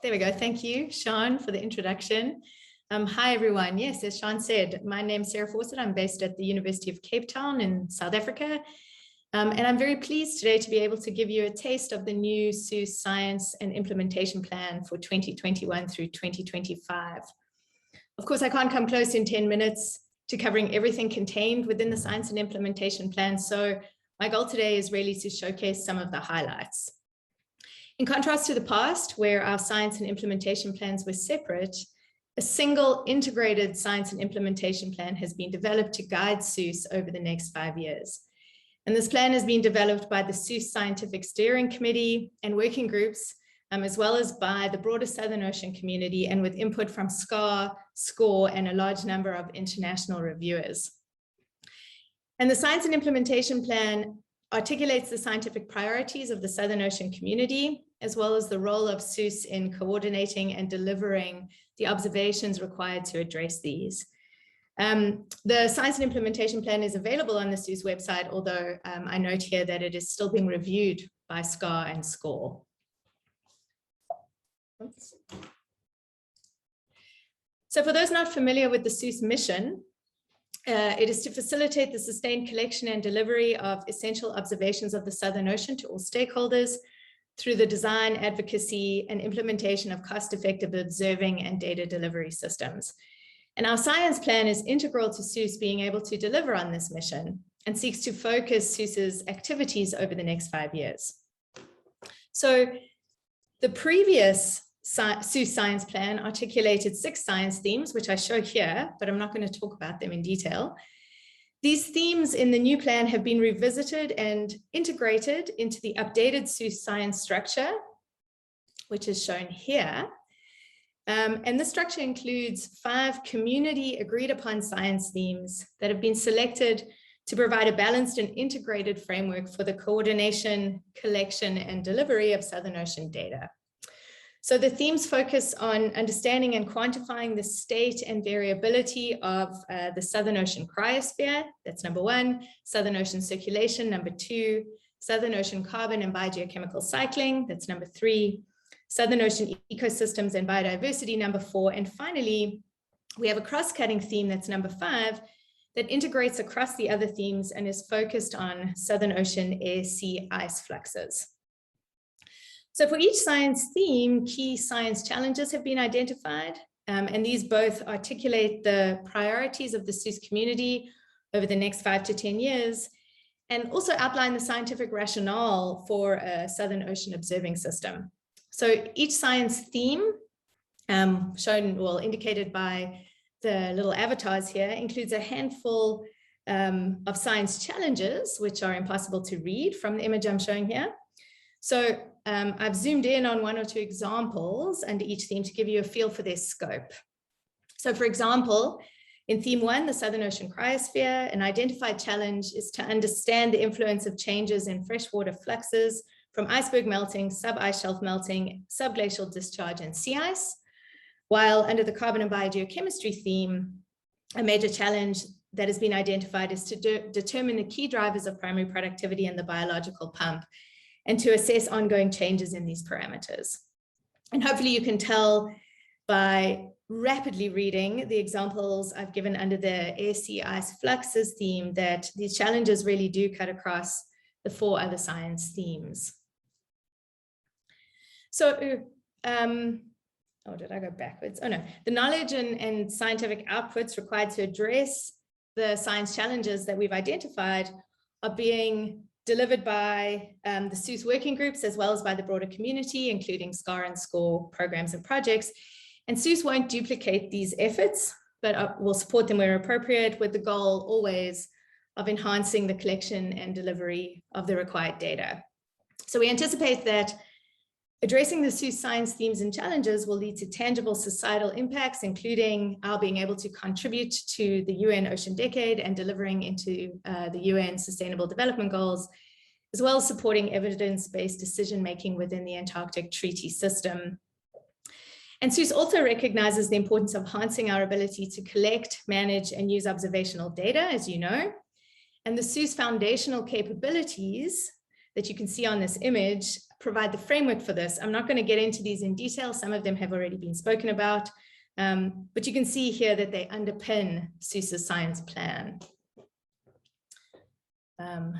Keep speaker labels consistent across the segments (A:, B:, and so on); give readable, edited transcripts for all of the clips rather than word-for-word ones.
A: There we go. Thank you, Sean, for the introduction. Hi, everyone. Yes, as Sean said, my name's Sarah Fawcett. I'm based at the University of Cape Town in South Africa. And I'm very pleased today to be able to give you a taste of the new SOOS Science and Implementation Plan for 2021 through 2025. Of course, I can't come close in 10 minutes to covering everything contained within the Science and Implementation Plan. So my goal today is really to showcase some of the highlights. In contrast to the past, where our science and implementation plans were separate, a single integrated science and implementation plan has been developed to guide SOOS over the next 5 years. And this plan has been developed by the SOOS Scientific Steering Committee and working groups, as well as by the broader Southern Ocean community, and with input from SCAR, SCORE, and a large number of international reviewers. And the Science and Implementation Plan articulates the scientific priorities of the Southern Ocean community, as well as the role of SOOS in coordinating and delivering the observations required to address these. The Science and Implementation Plan is available on the SOOS website, although I note here that it is still being reviewed by SCAR and SCORE. Oops. So for those not familiar with the SOOS mission, it is to facilitate the sustained collection and delivery of essential observations of the Southern Ocean to all stakeholders through the design, advocacy, and implementation of cost-effective observing and data delivery systems. And our science plan is integral to SOOS being able to deliver on this mission and seeks to focus SOOS's activities over the next 5 years. So the previous SOOS science plan articulated 6 science themes, which I show here, but I'm not going to talk about them in detail. These themes in the new plan have been revisited and integrated into the updated SOOS science structure, which is shown here. And this structure includes 5 community agreed upon science themes that have been selected to provide a balanced and integrated framework for the coordination, collection, and delivery of Southern Ocean data. So the themes focus on understanding and quantifying the state and variability of the Southern Ocean cryosphere, that's number 1, Southern Ocean circulation, number 2, Southern Ocean carbon and biogeochemical cycling, that's number 3, Southern Ocean ecosystems and biodiversity, number 4, and finally, we have a cross-cutting theme, that's number 5, that integrates across the other themes and is focused on Southern Ocean air-sea ice fluxes. So for each science theme, key science challenges have been identified, and these both articulate the priorities of the SOOS community over the next 5 to 10 years, and also outline the scientific rationale for a Southern Ocean observing system. So each science theme, shown, well, indicated by the little avatars here, includes a handful of science challenges, which are impossible to read from the image I'm showing here. So I've zoomed in on 1 or 2 examples under each theme to give you a feel for their scope. So for example, in theme 1, the Southern Ocean cryosphere, an identified challenge is to understand the influence of changes in freshwater fluxes from iceberg melting, sub-ice shelf melting, subglacial discharge, and sea ice. While under the carbon and biogeochemistry theme, a major challenge that has been identified is to determine the key drivers of primary productivity in the biological pump, and to assess ongoing changes in these parameters. And hopefully you can tell by rapidly reading the examples I've given under the air-sea ice fluxes theme that these challenges really do cut across the 4 other science themes. So, oh, did I go backwards? Oh no, the knowledge and scientific outputs required to address the science challenges that we've identified are being delivered by the SOOS working groups, as well as by the broader community, including SCAR and SCORE programs and projects. And SOOS won't duplicate these efforts, but will support them where appropriate, with the goal always of enhancing the collection and delivery of the required data. So we anticipate that addressing the SOOS science themes and challenges will lead to tangible societal impacts, including our being able to contribute to the UN Ocean Decade and delivering into the UN Sustainable Development Goals, as well as supporting evidence-based decision-making within the Antarctic Treaty System. And SOOS also recognizes the importance of enhancing our ability to collect, manage, and use observational data, as you know. And the SOOS foundational capabilities that you can see on this image provide the framework for this. I'm not going to get into these in detail. Some of them have already been spoken about, but you can see here that they underpin SOOS's science plan. As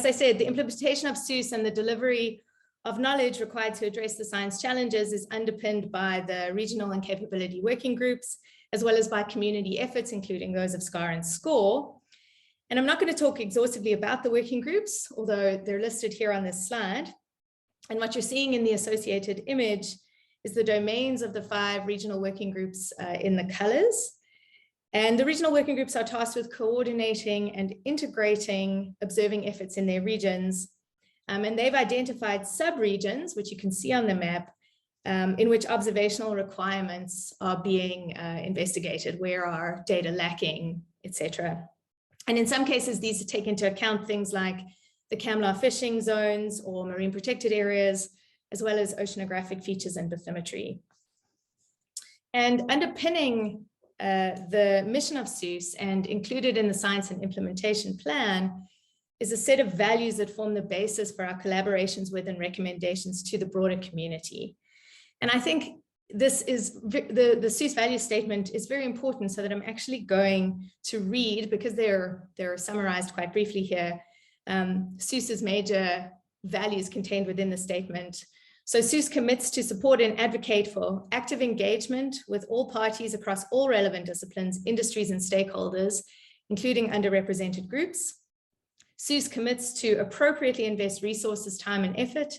A: I said, the implementation of SOOS and the delivery of knowledge required to address the science challenges is underpinned by the regional and capability working groups, as well as by community efforts, including those of SCAR and SCORE. And I'm not going to talk exhaustively about the working groups, although they're listed here on this slide. And what you're seeing in the associated image is the domains of the 5 regional working groups in the colors. And the regional working groups are tasked with coordinating and integrating observing efforts in their regions. And they've identified sub-regions, which you can see on the map, in which observational requirements are being investigated. Where are data lacking, etc. And in some cases, these take into account things like the CAMLAR fishing zones or marine protected areas, as well as oceanographic features and bathymetry. And underpinning the mission of SOOS and included in the science and implementation plan is a set of values that form the basis for our collaborations with and recommendations to the broader community. And I think this is the SOOS value statement is very important, so that I'm actually going to read, because they're summarized quite briefly here, SOOS's major values contained within the statement. So SOOS commits to support and advocate for active engagement with all parties across all relevant disciplines, industries, and stakeholders, including underrepresented groups. SOOS commits to appropriately invest resources, time, and effort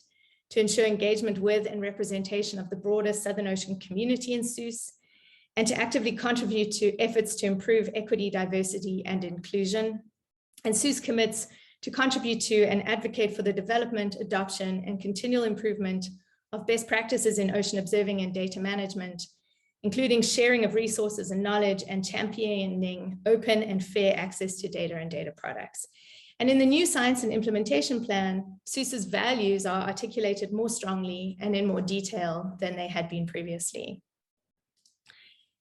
A: to ensure engagement with and representation of the broader Southern Ocean community in SOOS, and to actively contribute to efforts to improve equity, diversity, and inclusion. And SOOS commits to contribute to and advocate for the development, adoption, and continual improvement of best practices in ocean observing and data management, including sharing of resources and knowledge, and championing open and fair access to data and data products. And in the new science and implementation plan, SOOS's values are articulated more strongly and in more detail than they had been previously.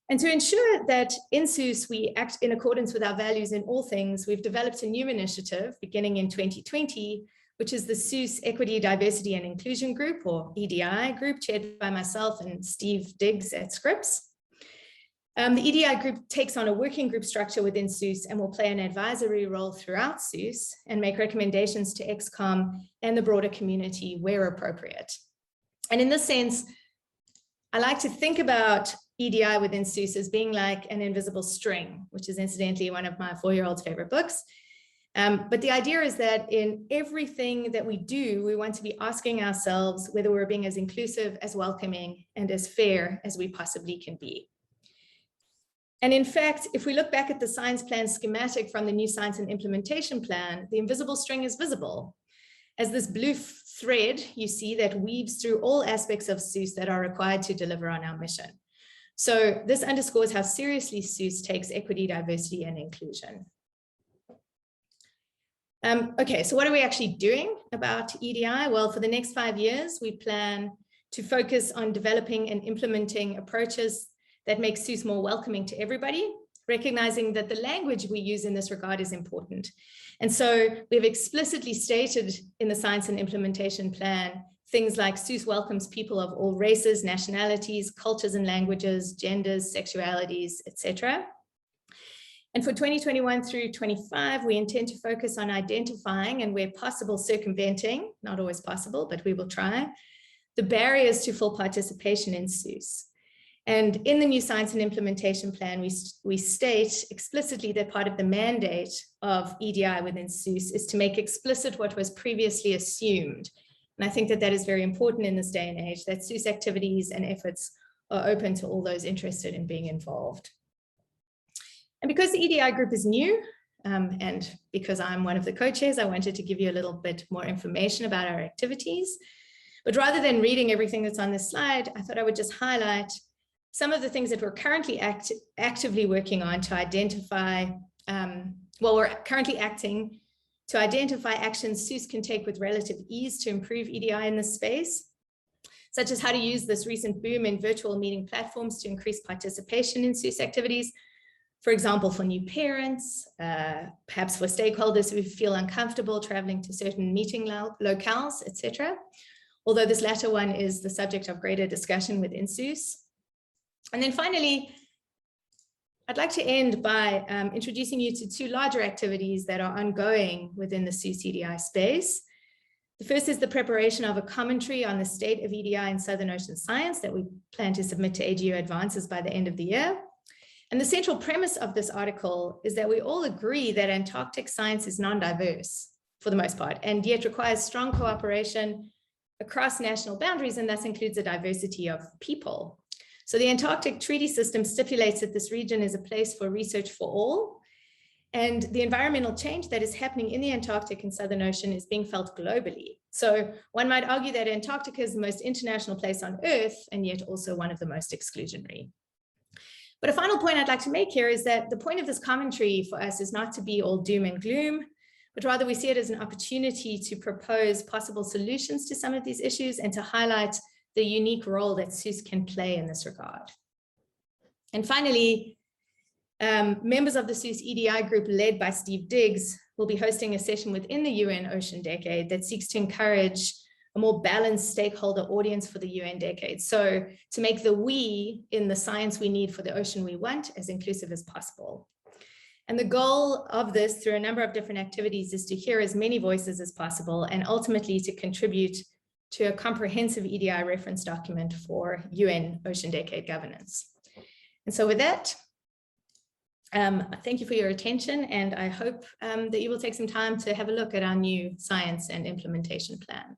A: And to ensure that in SOOS we act in accordance with our values in all things, we've developed a new initiative beginning in 2020, which is the SOOS Equity, Diversity and Inclusion Group, or EDI group, chaired by myself and Steve Diggs at Scripps. The EDI group takes on a working group structure within SOOS and will play an advisory role throughout SOOS and make recommendations to XCOM and the broader community where appropriate. And in this sense, I like to think about EDI within SOOS as being like an invisible string, which is incidentally one of my 4-year-old's favorite books. But the idea is that in everything that we do, we want to be asking ourselves whether we're being as inclusive, as welcoming, and as fair as we possibly can be. And in fact, if we look back at the science plan schematic from the new science and implementation plan, the invisible string is visible as this blue thread you see that weaves through all aspects of SOOS that are required to deliver on our mission. So this underscores how seriously SOOS takes equity, diversity, and inclusion. Okay, so what are we actually doing about EDI? Well, for the next 5 years, we plan to focus on developing and implementing approaches that make SOOS more welcoming to everybody, recognizing that the language we use in this regard is important. And so we've explicitly stated in the science and implementation plan things like SOOS welcomes people of all races, nationalities, cultures and languages, genders, sexualities, etc. And for 2021 through 25, we intend to focus on identifying and where possible circumventing, not always possible, but we will try, the barriers to full participation in SOOS. And in the new science and implementation plan, we state explicitly that part of the mandate of EDI within SOOS is to make explicit what was previously assumed. And I think that that is very important in this day and age, that SOOS activities and efforts are open to all those interested in being involved. And because the EDI group is new, and because I'm one of the co-chairs, I wanted to give you a little bit more information about our activities. But rather than reading everything that's on this slide, I thought I would just highlight some of the things that we're currently actively working on to identify, we're currently acting to identify actions SOOS can take with relative ease to improve EDI in this space, such as how to use this recent boom in virtual meeting platforms to increase participation in SOOS activities. For example, for new parents, perhaps for stakeholders who feel uncomfortable traveling to certain meeting locales, etc. Although this latter one is the subject of greater discussion within SOOS. And then finally, I'd like to end by introducing you to two larger activities that are ongoing within the SOOS EDI space. The first is the preparation of a commentary on the state of EDI in Southern Ocean science that we plan to submit to AGU Advances by the end of the year. And the central premise of this article is that we all agree that Antarctic science is non-diverse for the most part, and yet requires strong cooperation across national boundaries, and thus includes a diversity of people. So the Antarctic Treaty System stipulates that this region is a place for research for all, and the environmental change that is happening in the Antarctic and Southern Ocean is being felt globally. So one might argue that Antarctica is the most international place on Earth, and yet also one of the most exclusionary. But a final point I'd like to make here is that the point of this commentary for us is not to be all doom and gloom, but rather we see it as an opportunity to propose possible solutions to some of these issues and to highlight the unique role that SOOS can play in this regard. And finally, members of the SOOS EDI group led by Steve Diggs will be hosting a session within the UN Ocean Decade that seeks to encourage a more balanced stakeholder audience for the UN decade. So to make the we in the science we need for the ocean we want as inclusive as possible. And the goal of this through a number of different activities is to hear as many voices as possible and ultimately to contribute to a comprehensive EDI reference document for UN Ocean Decade governance. And so with that, thank you for your attention, and I hope that you will take some time to have a look at our new science and implementation plan.